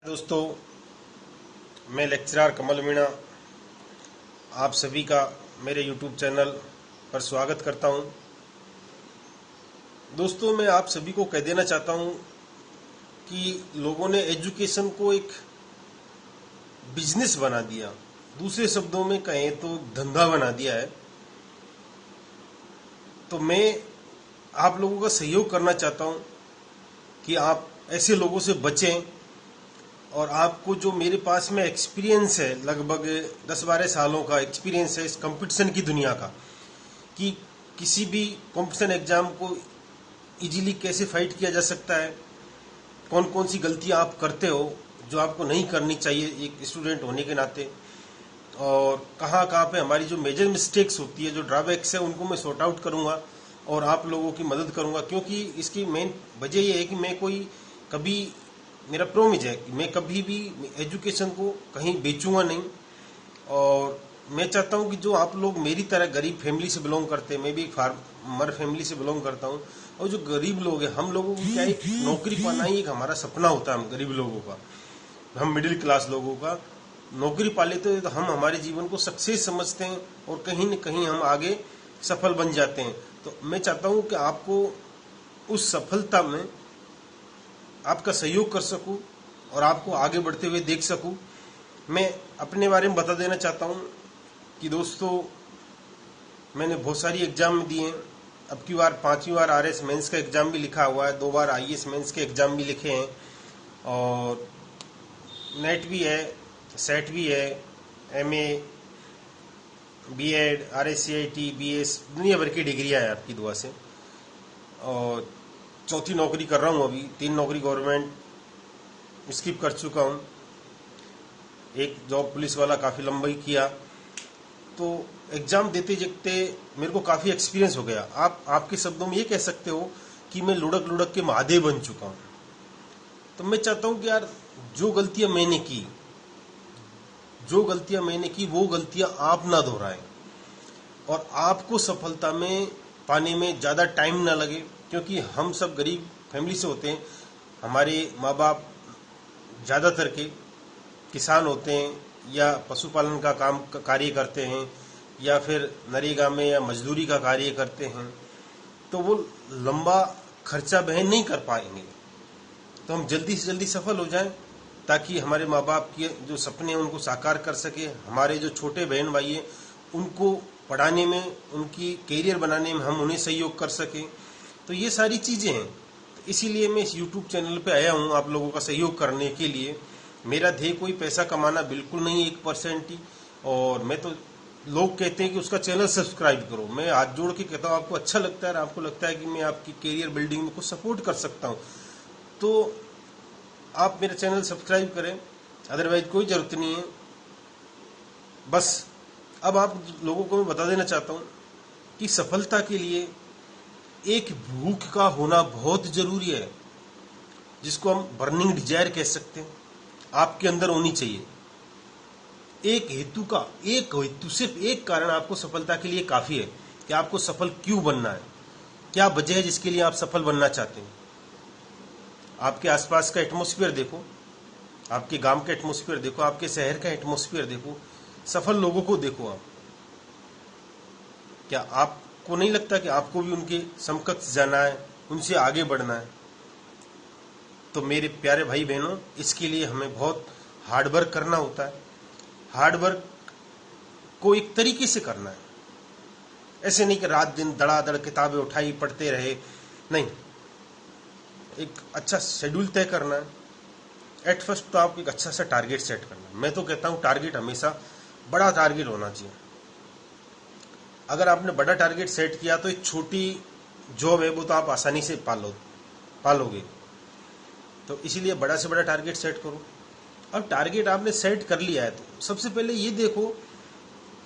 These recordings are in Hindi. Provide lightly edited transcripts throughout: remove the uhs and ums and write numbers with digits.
दोस्तों, मैं लेक्चरर कमल मीणा आप सभी का मेरे YouTube चैनल पर स्वागत करता हूं। दोस्तों, मैं आप सभी को कह देना चाहता हूं कि लोगों ने एजुकेशन को एक बिजनेस बना दिया, दूसरे शब्दों में कहें तो धंधा बना दिया है। तो मैं आप लोगों का सहयोग करना चाहता हूं कि आप ऐसे लोगों से बचें। और आपको जो मेरे पास में एक्सपीरियंस है, लगभग 10-12 सालों का एक्सपीरियंस है इस कंपटीशन की दुनिया का, कि किसी भी कंपटीशन एग्जाम को इजीली कैसे फाइट किया जा सकता है, कौन कौन सी गलतियां आप करते हो जो आपको नहीं करनी चाहिए एक स्टूडेंट होने के नाते, और कहाँ कहाँ पे हमारी जो मेजर मिस्टेक्स होती है, जो ड्रॉबैक्स है, उनको मैं सॉर्ट आउट करूँगा और आप लोगों की मदद करूँगा। क्योंकि इसकी मेन वजह ये है कि मैं कभी मेरा प्रोमिज है कि मैं कभी भी एजुकेशन को कहीं बेचूंगा नहीं। और मैं चाहता हूं कि जो आप लोग मेरी तरह गरीब फैमिली से बिलोंग करते हैं, मैं भी एक फार्मर फैमिली से बिलोंग करता हूं, और जो गरीब लोग हैं, हम लोगों को क्या एक नौकरी पाना ही एक हमारा सपना होता है। हम गरीब लोगों का, हम मिडिल क्लास लोगों का नौकरी पा लेते हैं तो हम हमारे जीवन को सक्सेस समझते हैं और कहीं न कहीं हम आगे सफल बन जाते हैं। तो मैं चाहता हूं कि आपको उस सफलता में आपका सहयोग कर सकूं और आपको आगे बढ़ते हुए देख सकूं। मैं अपने बारे में बता देना चाहता हूं कि दोस्तों, मैंने बहुत सारी एग्जाम दिए हैं। अब की बार 5वीं बार आरएस मेंस का एग्जाम भी लिखा हुआ है, 2 बार आईएएस मेंस के एग्जाम भी लिखे हैं, और नेट भी है, सेट भी है, एमए, बीएड, आरएससीआईटी, बीएस, दुनिया भर की डिग्रियां हैं आपकी दुआ से। और चौथी नौकरी कर रहा हूँ अभी, 3 नौकरी गवर्नमेंट स्किप कर चुका हूँ, एक जॉब पुलिस वाला काफ़ी लंबा ही किया। तो एग्जाम देते देखते मेरे को काफ़ी एक्सपीरियंस हो गया। आप आपके शब्दों में ये कह सकते हो कि मैं लुढ़क लुढ़क के महादेव बन चुका हूँ। तो मैं चाहता हूँ कि यार, जो गलतियाँ मैंने की वो गलतियाँ आप ना दोहराएं और आपको सफलता में पाने में ज़्यादा टाइम ना लगे। क्योंकि हम सब गरीब फैमिली से होते हैं, हमारे माँ बाप ज़्यादातर के किसान होते हैं या पशुपालन का कार्य करते हैं या फिर नरेगा में या मजदूरी का कार्य करते हैं। तो वो लंबा खर्चा वहन नहीं कर पाएंगे। तो हम जल्दी से जल्दी सफल हो जाएं ताकि हमारे माँ बाप के जो सपने हैं उनको साकार कर सके। हमारे जो छोटे बहन भाई हैं उनको पढ़ाने में, उनकी कैरियर बनाने में हम उन्हें सहयोग कर सकें। तो ये सारी चीज़ें हैं। तो इसीलिए मैं इस YouTube चैनल पे आया हूँ आप लोगों का सहयोग करने के लिए। मेरा ध्येय कोई पैसा कमाना बिल्कुल नहीं है, 1% ही। और मैं तो, लोग कहते हैं कि उसका चैनल सब्सक्राइब करो, मैं हाथ जोड़ के कहता हूँ आपको अच्छा लगता है और आपको लगता है कि मैं आपकी कैरियर बिल्डिंग में कुछ सपोर्ट कर सकता हूँ तो आप मेरा चैनल सब्सक्राइब करें, अदरवाइज कोई ज़रूरत नहीं है। बस अब आप लोगों को मैं बता देना चाहता हूँ कि सफलता के लिए एक भूख का होना बहुत जरूरी है, जिसको हम बर्निंग डिजायर कह सकते हैं, आपके अंदर होनी चाहिए। एक हेतु, सिर्फ एक कारण आपको सफलता के लिए काफी है कि आपको सफल क्यों बनना है, क्या वजह है जिसके लिए आप सफल बनना चाहते हैं। आपके आसपास का एटमॉस्फेयर देखो, आपके गांव का एटमॉस्फेयर देखो, आपके शहर का एटमॉस्फेयर देखो, सफल लोगों को देखो आप। क्या आपको नहीं लगता कि आपको भी उनके समकक्ष जाना है, उनसे आगे बढ़ना है? तो मेरे प्यारे भाई बहनों, इसके लिए हमें बहुत हार्डवर्क करना होता है। हार्डवर्क को एक तरीके से करना है, ऐसे नहीं कि रात दिन धड़ाधड़ किताबें उठाई पढ़ते रहे, नहीं। एक अच्छा शेड्यूल तय करना है। एट फर्स्ट तो आप एक अच्छा सा टारगेट सेट करना है। मैं तो कहता हूँ टारगेट हमेशा बड़ा टारगेट होना चाहिए। अगर आपने बड़ा टारगेट सेट किया तो एक छोटी जॉब है वो तो आप आसानी से पालोगे। तो इसीलिए बड़ा से बड़ा टारगेट सेट करो। अब टारगेट आपने सेट कर लिया है तो सबसे पहले ये देखो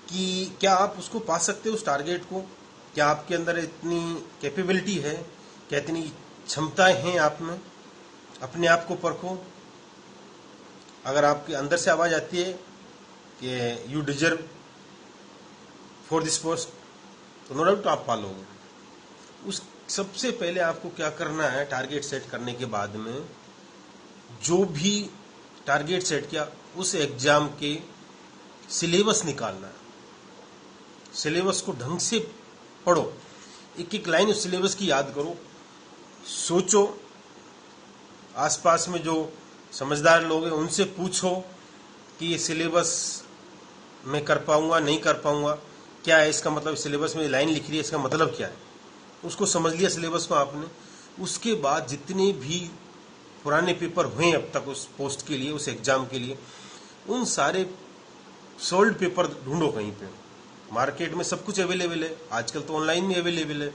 कि क्या आप उसको पा सकते हो, उस टारगेट को। क्या आपके अंदर इतनी कैपेबिलिटी है, क्या इतनी क्षमताएं हैं आप में? अपने आप को परखो। अगर आपके अंदर से आवाज आती है कि you deserve for this post, तो नो डाउट आप पालोगे। उस सबसे पहले आपको क्या करना है, टारगेट सेट करने के बाद में जो भी टारगेट सेट किया, उस एग्जाम के सिलेबस निकालना है। सिलेबस को ढंग से पढ़ो, एक एक लाइन उस सिलेबस की याद करो, सोचो, आसपास में जो समझदार लोग हैं उनसे पूछो कि ये सिलेबस मैं कर पाऊंगा नहीं कर पाऊंगा, क्या है इसका मतलब, सिलेबस में लाइन लिख रही है इसका मतलब क्या है, उसको समझ लिया सिलेबस को आपने। उसके बाद जितने भी पुराने पेपर हुए अब तक उस पोस्ट के लिए, उस एग्जाम के लिए, उन सारे सोल्ड पेपर ढूंढो कहीं पे, मार्केट में सब कुछ अवेलेबल है, आजकल तो ऑनलाइन भी अवेलेबल है।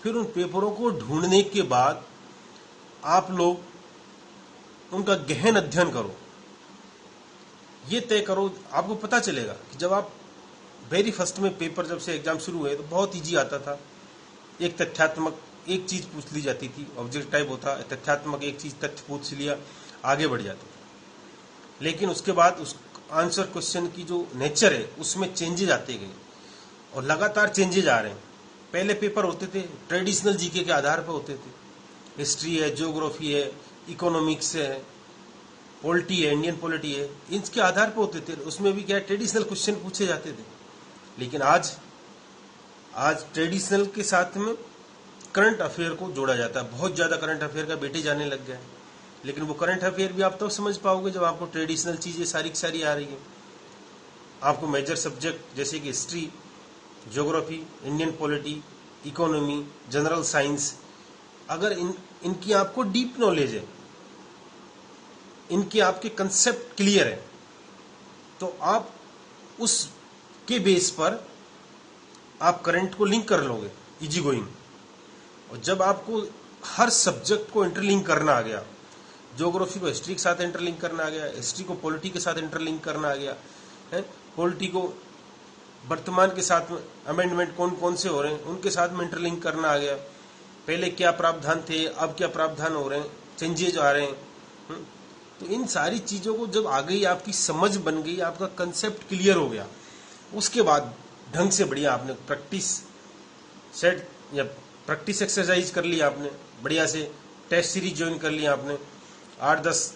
फिर उन पेपरों को ढूंढने के बाद आप लोग उनका गहन अध्ययन करो, ये तय करो, आपको पता चलेगा कि जब आप वेरी फर्स्ट में पेपर जब से एग्जाम शुरू हुए तो बहुत इजी आता था, एक तथ्यात्मक एक चीज पूछ ली जाती थी, ऑब्जेक्ट टाइप होता, तथ्यात्मक एक चीज तथ्य पूछ लिया, आगे बढ़ जाता था। लेकिन उसके बाद उस आंसर क्वेश्चन की जो नेचर है उसमें चेंजेज आते गए और लगातार चेंजेज आ रहे हैं। पहले पेपर होते थे ट्रेडिशनल जीके के आधार पर होते थे, हिस्ट्री है, ज्योग्राफी है, इकोनॉमिक्स है, पॉलिटी है, इंडियन पॉलिटी है, इनके आधार पर होते थे। उसमें भी क्या ट्रेडिशनल क्वेश्चन पूछे जाते थे। लेकिन आज ट्रेडिशनल के साथ में करंट अफेयर को जोड़ा जाता है, बहुत ज्यादा करंट अफेयर का बेटे जाने लग गया है। लेकिन वो करंट अफेयर भी आप तब समझ पाओगे जब आपको ट्रेडिशनल चीजें सारी की सारी आ रही है। आपको मेजर सब्जेक्ट जैसे कि history, geography, Indian polity, economy, general science, अगर इनकी आपको डीप नॉलेज है, इनके आपके कंसेप्ट क्लियर है, तो आप उसके बेस पर आप करंट को लिंक कर लोगे इजी गोइंग। और जब आपको हर सब्जेक्ट को इंटरलिंक करना आ गया, ज्योग्राफी को हिस्ट्री के साथ इंटरलिंक करना आ गया, हिस्ट्री को पॉलिटी के साथ इंटरलिंक करना आ गया है, पॉलिटी को वर्तमान के साथ में अमेंडमेंट कौन कौन से हो रहे हैं उनके साथ में इंटरलिंक करना आ गया, पहले क्या प्रावधान थे अब क्या प्रावधान हो रहे हैं, चेंजेज आ रहे हैं। तो इन सारी चीजों को जब आ गई, आपकी समझ बन गई, आपका कंसेप्ट क्लियर हो गया, उसके बाद ढंग से बढ़िया आपने प्रैक्टिस सेट या प्रैक्टिस एक्सरसाइज कर लिया, आपने बढ़िया से टेस्ट सीरीज ज्वाइन कर लिया, आपने 8, 10,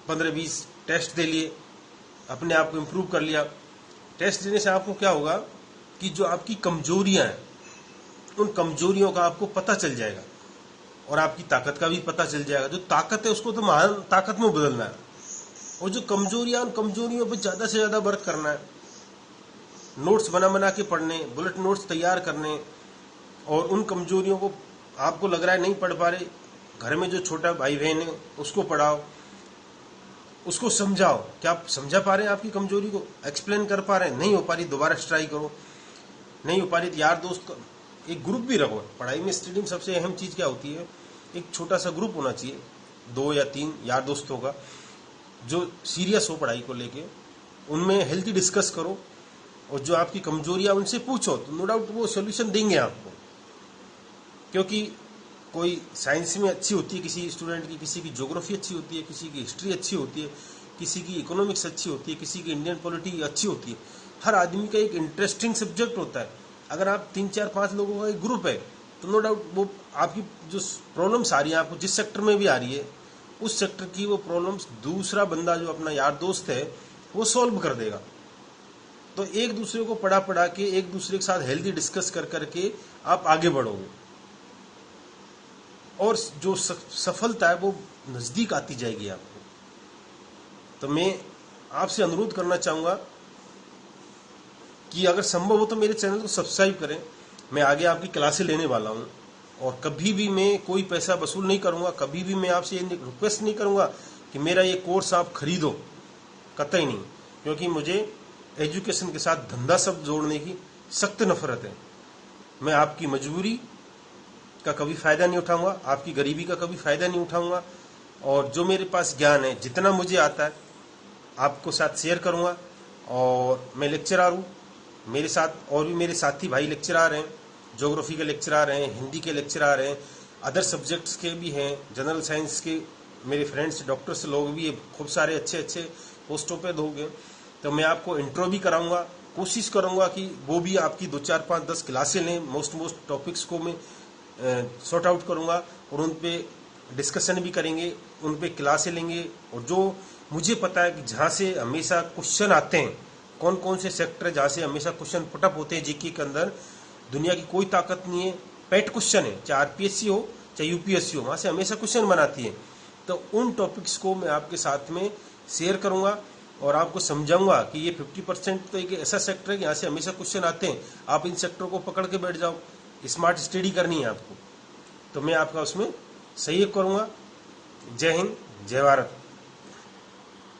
15, 20 टेस्ट दे लिए, अपने आप को इम्प्रूव कर लिया। टेस्ट देने से आपको क्या होगा कि जो आपकी कमजोरियां हैं उन कमजोरियों का आपको पता चल जाएगा और आपकी ताकत का भी पता चल जाएगा। जो ताकत है उसको तो महान ताकत में बदलना है, और जो कमजोरियां, उन कमजोरियों पर ज्यादा से ज्यादा वर्क करना है। नोट्स बना के पढ़ने, बुलेट नोट्स तैयार करने, और उन कमजोरियों को आपको लग रहा है नहीं पढ़ पा रहे, घर में जो छोटा भाई बहन है उसको पढ़ाओ, उसको समझाओ। क्या आप समझा पा रहे हैं आपकी कमजोरी को, एक्सप्लेन कर पा रहे हैं, नहीं हो पा रही दोबारा ट्राई करो, नहीं हो पा रही तो यार दोस्त एक ग्रुप भी रखो। पढ़ाई में स्टडी में सबसे अहम चीज क्या होती है, एक छोटा सा ग्रुप होना चाहिए, 2 या 3 यार दोस्तों का, जो सीरियस हो पढ़ाई को लेके, उनमें हेल्थी डिस्कस करो, और जो आपकी कमजोरियां उनसे पूछो, तो नो डाउट वो सॉल्यूशन देंगे आपको। क्योंकि कोई साइंस में अच्छी होती है किसी स्टूडेंट की, किसी की ज्योग्राफी अच्छी होती है, किसी की हिस्ट्री अच्छी होती है, किसी की इकोनॉमिक्स अच्छी होती है, किसी की इंडियन पॉलिटी अच्छी होती है। हर आदमी का एक इंटरेस्टिंग सब्जेक्ट होता है। अगर आप 3, 4, 5 लोगों का एक ग्रुप है तो नो डाउट वो आपकी जो प्रॉब्लम्स आ रही है, आपको जिस सेक्टर में भी आ रही है, उस सेक्टर की वो प्रॉब्लम्स दूसरा बंदा जो अपना यार दोस्त है वो सॉल्व कर देगा। तो एक दूसरे को पढ़ा के, एक दूसरे के साथ हेल्दी डिस्कस कर करके आप आगे बढ़ोगे, और जो सफलता है वो नजदीक आती जाएगी आपको। तो मैं आपसे अनुरोध करना चाहूंगा कि अगर संभव हो तो मेरे चैनल को सब्सक्राइब करें। मैं आगे आपकी क्लासें लेने वाला हूं, और कभी भी मैं कोई पैसा वसूल नहीं करूंगा, कभी भी मैं आपसे ये रिक्वेस्ट नहीं करूंगा कि मेरा ये कोर्स आप खरीदो, कतई नहीं। क्योंकि मुझे एजुकेशन के साथ धंधा सब जोड़ने की सख्त नफरत है। मैं आपकी मजबूरी का कभी फायदा नहीं उठाऊंगा, आपकी गरीबी का कभी फायदा नहीं उठाऊंगा, और जो मेरे पास ज्ञान है, जितना मुझे आता है, आपको साथ शेयर करूंगा। और मैं लेक्चरर हूँ, मेरे साथ और भी मेरे साथी भाई लेक्चरर हैं, ज्योग्राफी के लेक्चरर हैं, हिंदी के लेक्चरर हैं, अदर सब्जेक्ट्स के भी हैं, जनरल साइंस के मेरे फ्रेंड्स डॉक्टर्स लोग भी खूब सारे अच्छे अच्छे पोस्टों पे लोग हैं। तो मैं आपको इंट्रो भी कराऊंगा, कोशिश करूंगा कि वो भी आपकी 2, 4, 5, 10 क्लासें लें। मोस्ट टॉपिक्स को मैं सॉर्ट आउट करूंगा और उन पे डिस्कशन भी करेंगे, उन पे क्लासें लेंगे। और जो मुझे पता है कि जहां से हमेशा क्वेश्चन आते हैं, कौन कौन से सेक्टर जहां से हमेशा क्वेश्चन पुटअप होते हैं जीके के अंदर, दुनिया की कोई ताकत नहीं है, पेट क्वेश्चन है, चाहे आरपीएससी हो चाहे यूपीएससी हो, वहां से हमेशा क्वेश्चन बनाती है। तो उन टॉपिक्स को मैं आपके साथ में शेयर करूंगा और आपको समझाऊंगा कि ये 50% तो एक ऐसा सेक्टर है कि यहाँ से हमेशा क्वेश्चन आते हैं, आप इन सेक्टर को पकड़ के बैठ जाओ, स्मार्ट स्टडी करनी है आपको, तो मैं आपका उसमें सहयोग करूंगा। जय हिंद, जय भारत।